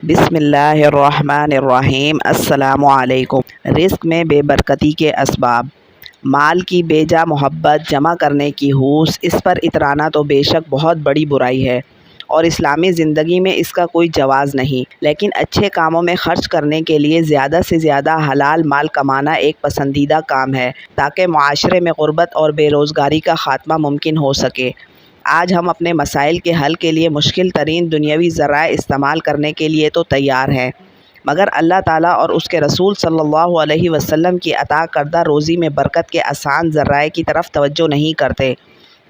بسم اللہ الرحمن الرحیم۔ السلام علیکم۔ رزق میں بے برکتی کے اسباب۔ مال کی بے جا محبت، جمع کرنے کی ہوس، اس پر اترانا تو بے شک بہت بڑی برائی ہے اور اسلامی زندگی میں اس کا کوئی جواز نہیں، لیکن اچھے کاموں میں خرچ کرنے کے لیے زیادہ سے زیادہ حلال مال کمانا ایک پسندیدہ کام ہے تاکہ معاشرے میں غربت اور بے روزگاری کا خاتمہ ممکن ہو سکے۔ آج ہم اپنے مسائل کے حل کے لیے مشکل ترین دنیاوی ذرائع استعمال کرنے کے لیے تو تیار ہیں، مگر اللہ تعالیٰ اور اس کے رسول صلی اللہ علیہ وسلم کی عطا کردہ روزی میں برکت کے آسان ذرائع کی طرف توجہ نہیں کرتے،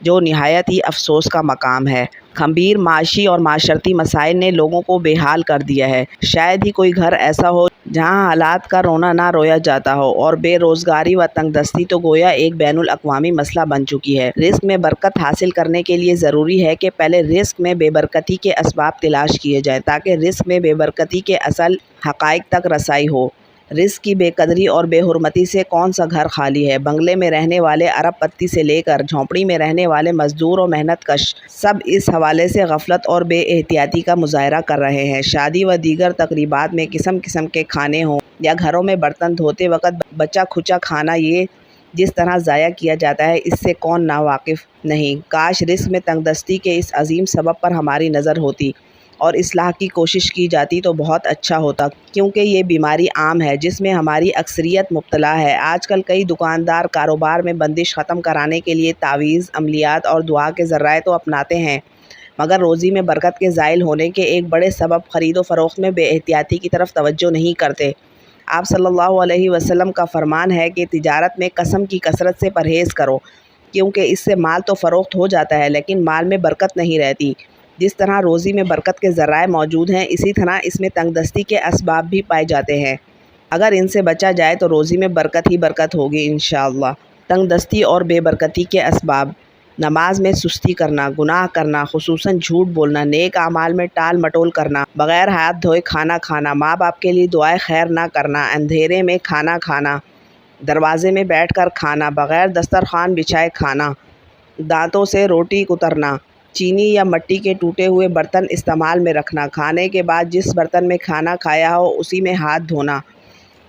جو نہایت ہی افسوس کا مقام ہے۔ گھمبیر معاشی اور معاشرتی مسائل نے لوگوں کو بے حال کر دیا ہے۔ شاید ہی کوئی گھر ایسا ہو جہاں حالات کا رونا نہ رویا جاتا ہو، اور بے روزگاری و تنگ دستی تو گویا ایک بین الاقوامی مسئلہ بن چکی ہے۔ رزق میں برکت حاصل کرنے کے لیے ضروری ہے کہ پہلے رزق میں بے برکتی کے اسباب تلاش کیے جائیں تاکہ رزق میں بے برکتی کے اصل حقائق تک رسائی ہو۔ رزق کی بے قدری اور بے حرمتی سے کون سا گھر خالی ہے؟ بنگلے میں رہنے والے ارب پتی سے لے کر جھونپڑی میں رہنے والے مزدور و محنت کش سب اس حوالے سے غفلت اور بے احتیاطی کا مظاہرہ کر رہے ہیں۔ شادی و دیگر تقریبات میں قسم قسم کے کھانے ہوں یا گھروں میں برتن دھوتے وقت بچا کھچا کھانا، یہ جس طرح ضائع کیا جاتا ہے اس سے کون ناواقف نہیں۔ کاش رزق میں تنگ دستی کے اس عظیم سبب پر ہماری نظر ہوتی اور اصلاح کی کوشش کی جاتی تو بہت اچھا ہوتا، کیونکہ یہ بیماری عام ہے جس میں ہماری اکثریت مبتلا ہے۔ آج کل کئی دکاندار کاروبار میں بندش ختم کرانے کے لیے تعویذ، عملیات اور دعا کے ذرائع تو اپناتے ہیں، مگر روزی میں برکت کے زائل ہونے کے ایک بڑے سبب خرید و فروخت میں بے احتیاطی کی طرف توجہ نہیں کرتے۔ آپ صلی اللہ علیہ وسلم کا فرمان ہے کہ تجارت میں قسم کی کثرت سے پرہیز کرو، کیونکہ اس سے مال تو فروخت ہو جاتا ہے لیکن مال میں برکت نہیں رہتی۔ جس طرح روزی میں برکت کے ذرائع موجود ہیں، اسی طرح اس میں تنگ دستی کے اسباب بھی پائے جاتے ہیں۔ اگر ان سے بچا جائے تو روزی میں برکت ہی برکت ہوگی انشاءاللہ۔ تنگ دستی اور بے برکتی کے اسباب: نماز میں سستی کرنا، گناہ کرنا، خصوصاً جھوٹ بولنا، نیک اعمال میں ٹال مٹول کرنا، بغیر ہاتھ دھوئے کھانا کھانا، ماں باپ کے لیے دعائے خیر نہ کرنا، اندھیرے میں کھانا کھانا، دروازے میں بیٹھ کر کھانا، بغیر دسترخوان بچھائے کھانا، دانتوں سے روٹی کترنا، چینی یا مٹی کے ٹوٹے ہوئے برتن استعمال میں رکھنا، کھانے کے بعد جس برتن میں کھانا کھایا ہو اسی میں ہاتھ دھونا،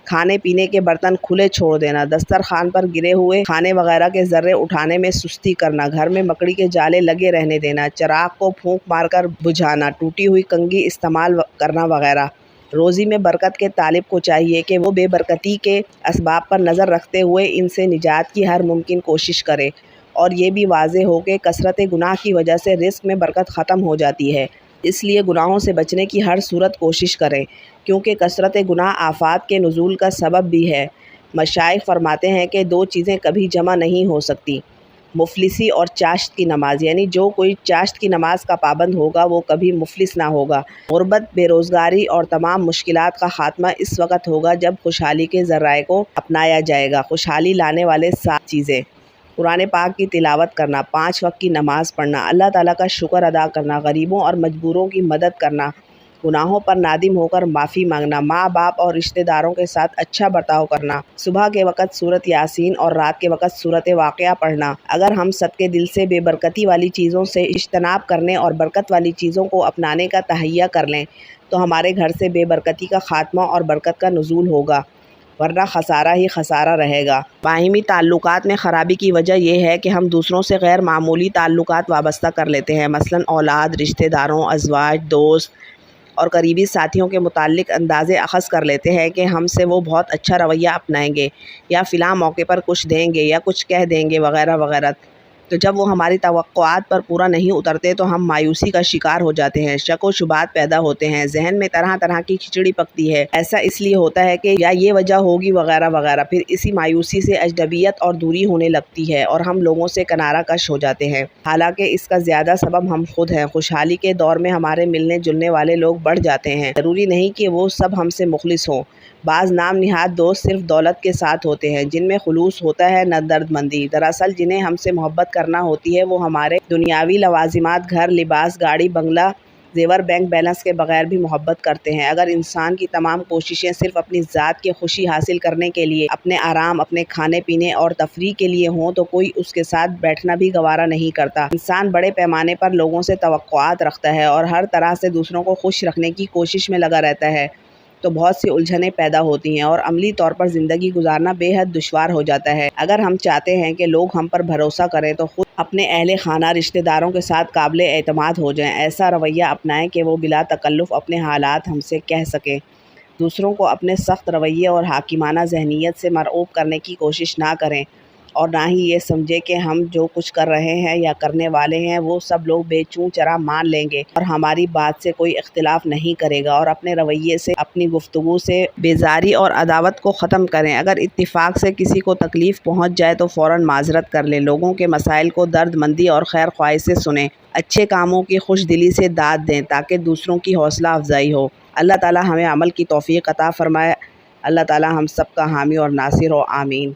کھانے پینے کے برتن کھلے چھوڑ دینا، دسترخوان پر گرے ہوئے کھانے وغیرہ کے ذرے اٹھانے میں سستی کرنا، گھر میں مکڑی کے جالے لگے رہنے دینا، چراغ کو پھونک مار کر بجھانا، ٹوٹی ہوئی کنگھی استعمال کرنا وغیرہ۔ روزی میں برکت کے طالب کو چاہیے کہ وہ بے برکتی کے اسباب پر نظر رکھتے ہوئے ان سے نجات کی ہر ممکن کوشش کرے، اور یہ بھی واضح ہو کہ کثرت گناہ کی وجہ سے رزق میں برکت ختم ہو جاتی ہے، اس لیے گناہوں سے بچنے کی ہر صورت کوشش کریں، کیونکہ کثرت گناہ آفات کے نزول کا سبب بھی ہے۔ مشائخ فرماتے ہیں کہ دو چیزیں کبھی جمع نہیں ہو سکتی: مفلسی اور چاشت کی نماز، یعنی جو کوئی چاشت کی نماز کا پابند ہوگا وہ کبھی مفلس نہ ہوگا۔ غربت، بے روزگاری اور تمام مشکلات کا خاتمہ اس وقت ہوگا جب خوشحالی کے ذرائع کو اپنایا جائے گا۔ خوشحالی لانے والے 7 چیزیں: قرآن پاک کی تلاوت کرنا، 5 وقت کی نماز پڑھنا، اللہ تعالیٰ کا شکر ادا کرنا، غریبوں اور مجبوروں کی مدد کرنا، گناہوں پر نادم ہو کر معافی مانگنا، ماں باپ اور رشتہ داروں کے ساتھ اچھا برتاؤ کرنا، صبح کے وقت سورۃ یاسین اور رات کے وقت سورۃ واقعہ پڑھنا۔ اگر ہم صدقے دل سے بے برکتی والی چیزوں سے اجتناب کرنے اور برکت والی چیزوں کو اپنانے کا تہیہ کر لیں تو ہمارے گھر سے بے برکتی کا خاتمہ اور برکت کا نزول ہوگا، ورنہ خسارہ ہی خسارہ رہے گا۔ باہمی تعلقات میں خرابی کی وجہ یہ ہے کہ ہم دوسروں سے غیر معمولی تعلقات وابستہ کر لیتے ہیں، مثلاً اولاد، رشتہ داروں، ازواج، دوست اور قریبی ساتھیوں کے متعلق انداز اخذ کر لیتے ہیں کہ ہم سے وہ بہت اچھا رویہ اپنائیں گے یا فلاں موقع پر کچھ دیں گے یا کچھ کہہ دیں گے وغیرہ وغیرہ، تو جب وہ ہماری توقعات پر پورا نہیں اترتے تو ہم مایوسی کا شکار ہو جاتے ہیں، شک و شبہات پیدا ہوتے ہیں، ذہن میں طرح طرح کی کھچڑی پکتی ہے۔ ایسا اس لیے ہوتا ہے کہ یا یہ وجہ ہوگی وغیرہ وغیرہ، پھر اسی مایوسی سے اجنبیت اور دوری ہونے لگتی ہے اور ہم لوگوں سے کنارہ کش ہو جاتے ہیں، حالانکہ اس کا زیادہ سبب ہم خود ہیں۔ خوشحالی کے دور میں ہمارے ملنے جلنے والے لوگ بڑھ جاتے ہیں، ضروری نہیں کہ وہ سب ہم سے مخلص ہوں۔ بعض نام نہاد دوست صرف دولت کے ساتھ ہوتے ہیں، جن میں خلوص ہوتا ہے نہ درد مندی۔ دراصل جنہیں ہم سے محبت کرنا ہوتی ہے وہ ہمارے دنیاوی لوازمات، گھر، لباس، گاڑی، بنگلہ زیور بینک بیلنس کے بغیر بھی محبت کرتے ہیں۔ اگر انسان کی تمام کوششیں صرف اپنی ذات کی خوشی حاصل کرنے کے لیے، اپنے آرام، اپنے کھانے پینے اور تفریح کے لیے ہوں تو کوئی اس کے ساتھ بیٹھنا بھی گوارا نہیں کرتا۔ انسان بڑے پیمانے پر لوگوں سے توقعات رکھتا ہے اور ہر طرح سے دوسروں کو خوش رکھنے کی کوشش میں لگا رہتا ہے، تو بہت سی الجھنیں پیدا ہوتی ہیں اور عملی طور پر زندگی گزارنا بے حد دشوار ہو جاتا ہے۔ اگر ہم چاہتے ہیں کہ لوگ ہم پر بھروسہ کریں تو خود اپنے اہل خانہ، رشتہ داروں کے ساتھ قابل اعتماد ہو جائیں۔ ایسا رویہ اپنائیں کہ وہ بلا تکلف اپنے حالات ہم سے کہہ سکیں۔ دوسروں کو اپنے سخت رویے اور حاکمانہ ذہنیت سے مرعوب کرنے کی کوشش نہ کریں، اور نہ ہی یہ سمجھیں کہ ہم جو کچھ کر رہے ہیں یا کرنے والے ہیں وہ سب لوگ بے چوں چرا مان لیں گے اور ہماری بات سے کوئی اختلاف نہیں کرے گا۔ اور اپنے رویے سے، اپنی گفتگو سے بیزاری اور عداوت کو ختم کریں۔ اگر اتفاق سے کسی کو تکلیف پہنچ جائے تو فوراً معذرت کر لیں۔ لوگوں کے مسائل کو درد مندی اور خیر خواہی سے سنیں۔ اچھے کاموں کی خوش دلی سے داد دیں تاکہ دوسروں کی حوصلہ افزائی ہو۔ اللہ تعالیٰ ہمیں عمل کی توفیق عطا فرمائے۔ اللہ تعالیٰ ہم سب کا حامی اور ناصر ہو، آمین۔